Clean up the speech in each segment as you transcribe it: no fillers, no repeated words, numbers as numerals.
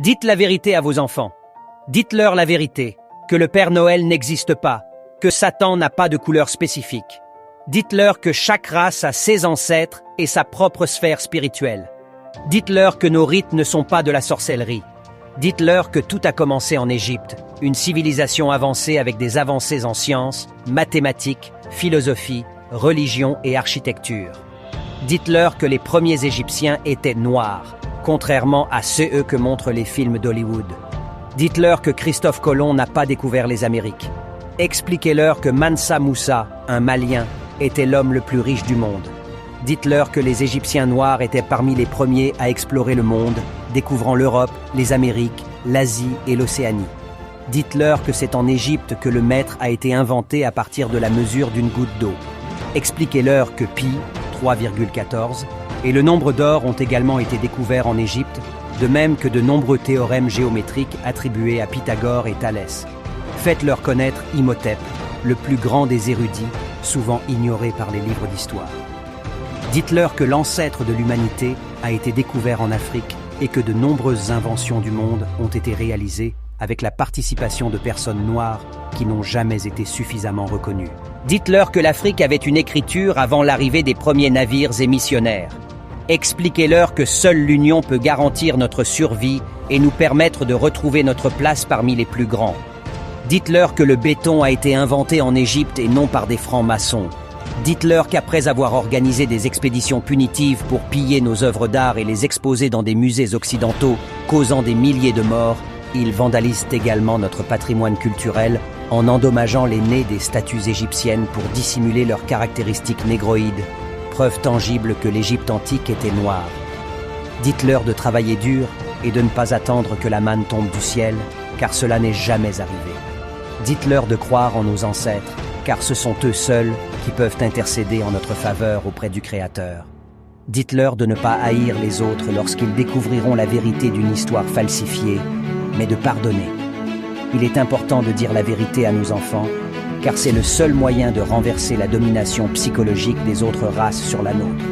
Dites la vérité à vos enfants. Dites-leur la vérité, que le Père Noël n'existe pas, que Satan n'a pas de couleur spécifique. Dites-leur que chaque race a ses ancêtres et sa propre sphère spirituelle. Dites-leur que nos rites ne sont pas de la sorcellerie. Dites-leur que tout a commencé en Égypte, une civilisation avancée avec des avancées en sciences, mathématiques, philosophie, religion et architecture. Dites-leur que les premiers Égyptiens étaient noirs, contrairement à ceux que montrent les films d'Hollywood. Dites-leur que Christophe Colomb n'a pas découvert les Amériques. Expliquez-leur que Mansa Moussa, un Malien, était l'homme le plus riche du monde. Dites-leur que les Égyptiens noirs étaient parmi les premiers à explorer le monde, découvrant l'Europe, les Amériques, l'Asie et l'Océanie. Dites-leur que c'est en Égypte que le mètre a été inventé à partir de la mesure d'une goutte d'eau. Expliquez-leur que pi, 3,14, et le nombre d'or ont également été découverts en Égypte, de même que de nombreux théorèmes géométriques attribués à Pythagore et Thalès. Faites-leur connaître Imhotep, le plus grand des érudits, souvent ignoré par les livres d'histoire. Dites-leur que l'ancêtre de l'humanité a été découvert en Afrique et que de nombreuses inventions du monde ont été réalisées avec la participation de personnes noires qui n'ont jamais été suffisamment reconnues. Dites-leur que l'Afrique avait une écriture avant l'arrivée des premiers navires et missionnaires. Expliquez-leur que seule l'union peut garantir notre survie et nous permettre de retrouver notre place parmi les plus grands. Dites-leur que le béton a été inventé en Égypte et non par des francs-maçons. Dites-leur qu'après avoir organisé des expéditions punitives pour piller nos œuvres d'art et les exposer dans des musées occidentaux, causant des milliers de morts, ils vandalisent également notre patrimoine culturel en endommageant les nez des statues égyptiennes pour dissimuler leurs caractéristiques négroïdes, preuve tangible que l'Égypte antique était noire. Dites-leur de travailler dur et de ne pas attendre que la manne tombe du ciel, car cela n'est jamais arrivé. Dites-leur de croire en nos ancêtres, car ce sont eux seuls qui peuvent intercéder en notre faveur auprès du Créateur. Dites-leur de ne pas haïr les autres lorsqu'ils découvriront la vérité d'une histoire falsifiée, mais de pardonner. Il est important de dire la vérité à nos enfants, car c'est le seul moyen de renverser la domination psychologique des autres races sur la nôtre.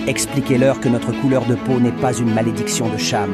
Expliquez-leur que notre couleur de peau n'est pas une malédiction de Cham,